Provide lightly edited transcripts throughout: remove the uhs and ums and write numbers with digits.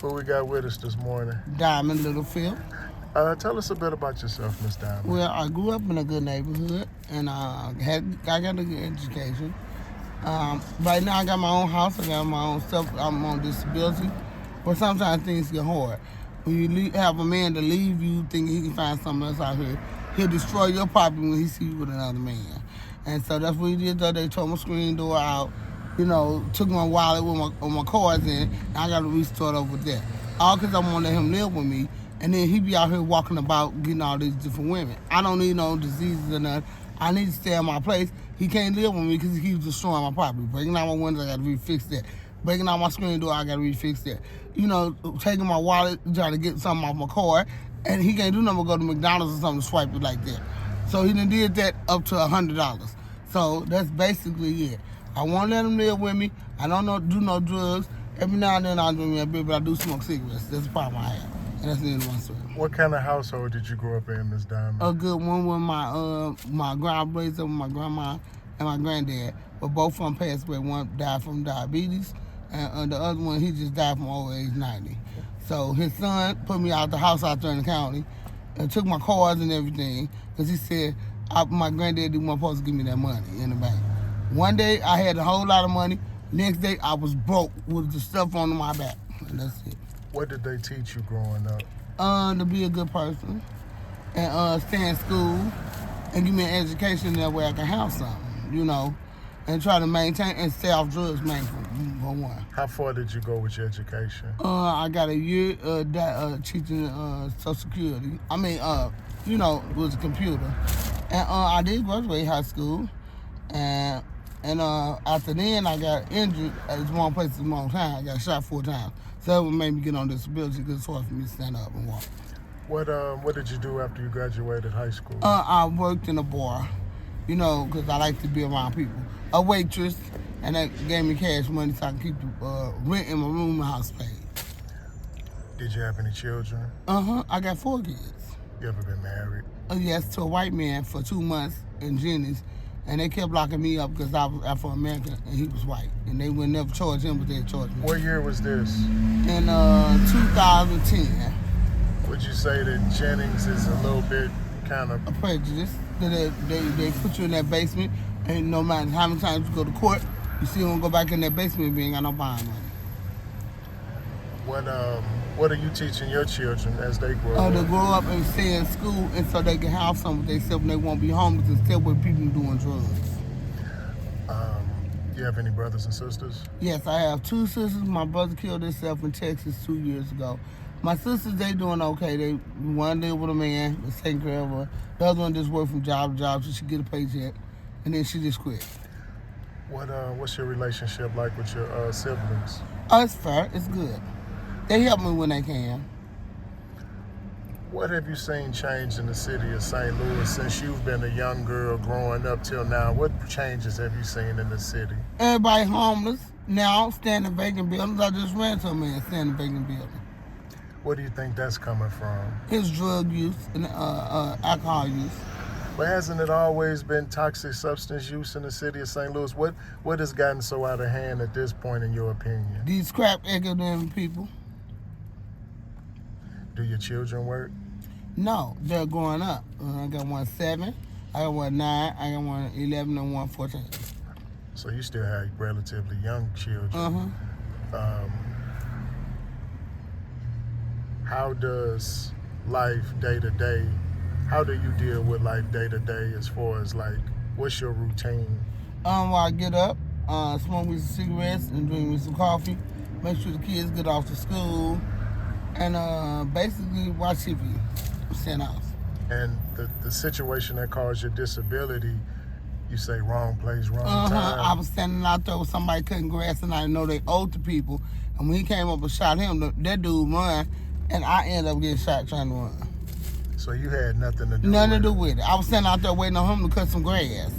Who we got with us this morning? Diamond Littlefield. Tell us a bit about yourself, Miss Diamond. Well, I grew up in a good neighborhood, and I got a good education. Right now, I got my own house. I got my own stuff. I'm on disability, but sometimes things get hard. When you have a man to leave you, thinking he can find something else out here, he'll destroy your property when he see you with another man. And so that's what he did the other day. Tore my screen door out. Took my wallet with my cards in, and I got to restart over that. All because I want to let him live with me, and then he be out here walking about getting all these different women. I don't need no diseases or nothing. I need to stay in my place. He can't live with me because he keeps destroying my property. Breaking out my windows, I got to refix that. Breaking out my screen door, I got to refix that. Taking my wallet, trying to get something off my card, and he can't do nothing but go to McDonald's or something to swipe it like that. So he done did that up to $100. So that's basically it. I won't let him live with me. I don't do no drugs. Every now and then I'll drink me a beer, but I do smoke cigarettes. That's the problem I have. And that's the end of my story. What kind of household did you grow up in, Miss Diamond? A good one with my grandma raised up with my grandma and my granddad. But both of them passed away. One died from diabetes, and the other one, he just died from old age 90. So his son put me out the house out there in the county and took my cards and everything because he said my granddad didn't want supposed to give me that money in the bank. One day I had a whole lot of money. Next day I was broke with the stuff on my back. And that's it. What did they teach you growing up? To be a good person and stay in school and give me an education that way I can have something, and try to maintain and stay off drugs, man, for one. How far did you go with your education? I got a year teaching Social Security. With a computer. And I did graduate high school. And after then, I got injured at one place at one time. I got shot 4 times. So that what made me get on disability because it's hard for me to stand up and walk. What did you do after you graduated high school? I worked in a bar, because I like to be around people. A waitress, and that gave me cash money so I could keep the rent in my room and house paid. Did you have any children? I got 4 kids. You ever been married? Yes, to a white man for 2 months in Jenny's. And they kept locking me up because I was Afro-American and he was white. And they would never charge him, but they'd charge me. What year was this? In 2010. Would you say that Jennings is a little bit kind of... a prejudice. They put you in that basement, and no matter how many times you go to court, you still don't go back in that basement and you ain't got no bond money. What are you teaching your children as they grow up? To grow up and stay in school and so they can have something with themselves and they won't be homeless instead with people doing drugs. Do you have any brothers and sisters? Yes, I have 2 sisters. My brother killed himself in Texas 2 years ago. My sisters, they doing okay. One live with a man that's taking care of her. The other one just work from job to job so she get a paycheck. And then she just quit. What's your relationship like with your siblings? Oh, it's fair. It's good. They help me when they can. What have you seen change in the city of St. Louis since you've been a young girl growing up till now? What changes have you seen in the city? Everybody homeless now, staying in vacant buildings. I just ran to a man staying in vacant building. What do you think that's coming from? His drug use and alcohol use. But hasn't it always been toxic substance use in the city of St. Louis? What has gotten so out of hand at this point, in your opinion? These crap ignorant people. Do your children work? No, they're growing up. I got one 7, I got one 9, I got one 11, and one 14. So you still have relatively young children. How does life day to day, how do you deal with life day to day as far as what's your routine? I get up, smoke me some cigarettes and drink me some coffee, make sure the kids get off to school, and basically watch TV, stand out. And the situation that caused your disability, you say wrong place, wrong time. I was standing out there with somebody cutting grass and I know they owed to people. And when he came up and shot him, that dude run, and I ended up getting shot trying to run. So you had nothing to do Nothing with to do with it. I was standing out there waiting on him to cut some grass.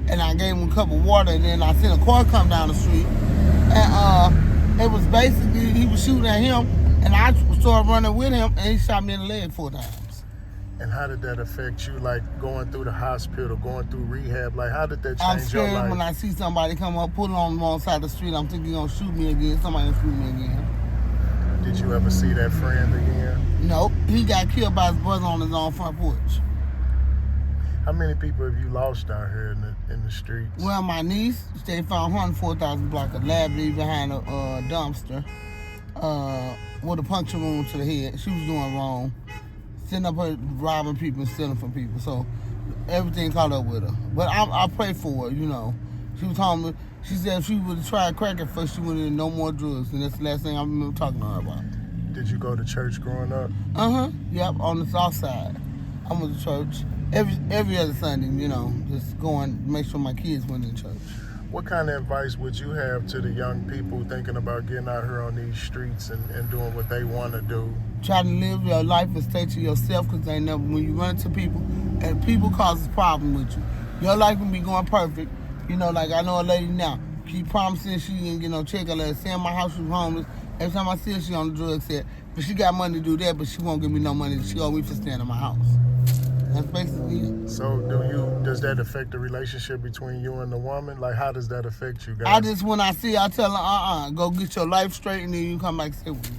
And I gave him a cup of water, and then I seen a car come down the street. And it was basically, he was shooting at him, and I started running with him, and he shot me in the leg 4 times. And how did that affect you, going through the hospital, going through rehab? How did that change your life? I'm scared when I see somebody come up, pull on the wrong side of the street, I'm thinking he's going to shoot me again, somebody going to shoot me again. Did you ever see that friend again? Nope. He got killed by his brother on his own front porch. How many people have you lost out here in the streets? Well, my niece, they found her on 4,000 block of lab behind a dumpster with a puncture wound to the head. She was doing wrong. Sitting up her robbing people and stealing from people. So everything caught up with her. But I pray for her, you know. She was telling me, she said if she would have tried crack at first, she would have no more drugs. And that's the last thing I remember talking to her about. Did you go to church growing up? Yep, on the south side. I went to church every other Sunday, you know, just going, make sure my kids went to church. What kind of advice would you have to the young people thinking about getting out here on these streets and doing what they want to do? Try to live your life and stay to yourself, because they never, when you run into people, and people causes problem with you. Your life can be going perfect. You know, like I know a lady now, keep promising she didn't get no check. I let her stay in my house, she was homeless. Every time I see her, she on the drug set. But she got money to do that, but she won't give me no money. She owe me for staying in my house. That's basically it. So does that affect the relationship between you and the woman? Like, how does that affect you guys? I just, when I see her, I tell her, go get your life straight, and then you come back and stay with me.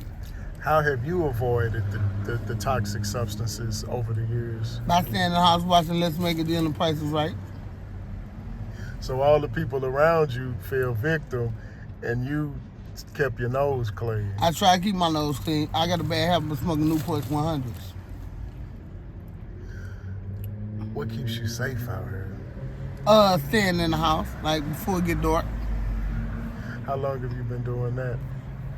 How have you avoided the toxic substances over the years? By staying in the house watching Let's Make a Deal and Price is Right. So all the people around you feel victim, and you kept your nose clean. I try to keep my nose clean. I got a bad habit of smoking Newport 100s. What keeps you safe out here? Staying in the house, like before it get dark. How long have you been doing that?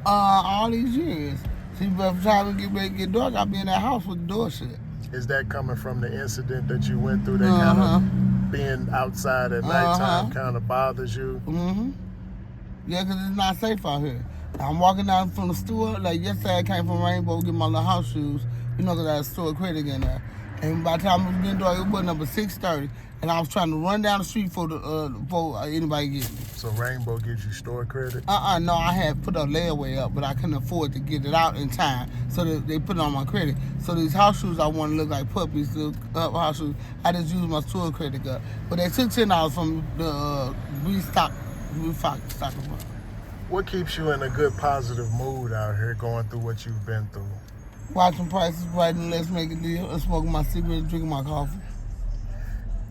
All these years. See, by the time it get ready to get dark, I'll be in that house with the door shut. Is that coming from the incident that you went through, that kind of being outside at nighttime kind of bothers you? Yeah, because it's not safe out here. I'm walking down from the store, like yesterday I came from Rainbow to get my little house shoes, you know, because I had a store credit in there. And by the time it was getting dark, it was number 6:30, and I was trying to run down the street before anybody get me. So Rainbow gives you store credit? No, I had put a layaway up, but I couldn't afford to get it out in time, so they put it on my credit. So these house shoes I want to look like puppies, house shoes, I just used my store credit card. But they took $10 from the restock. What keeps you in a good, positive mood out here going through what you've been through? Watching Prices Right and Let's Make a Deal, and smoking my cigarette, drinking my coffee.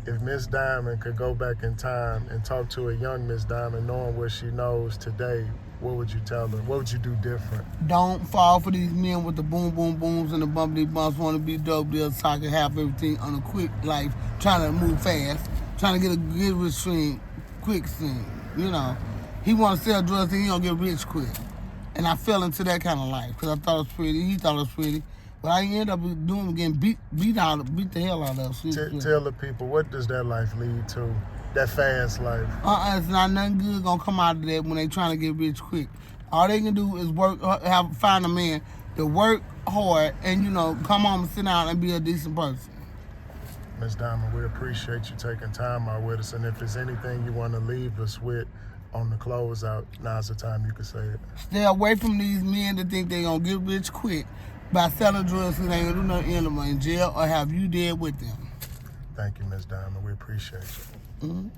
If Miss Diamond could go back in time and talk to a young Miss Diamond, knowing what she knows today, what would you tell her? What would you do different? Don't fall for these men with the boom, boom, booms and the bumpity bumps, want to be dope deals, so I can have everything on a quick life, trying to move fast, trying to get a good rich stream, quick stream, you know. He want to sell drugs and he don't get rich quick. And I fell into that kind of life because I thought it was pretty. He thought it was pretty. But I ended up getting beat the hell out of. Tell the people, what does that life lead to? That fast life? It's not nothing good gonna come out of that when they trying to get rich quick. All they can do is work, find a man to work hard and, you know, come home and sit down and be a decent person. Ms. Diamond, we appreciate you taking time out with us. And if there's anything you want to leave us with on the closeout, now's the time you can say it. Stay away from these men that think they gonna get rich quick by selling drugs and they ain't gonna do nothing in jail or have you dead with them. Thank you, Ms. Diamond. We appreciate you.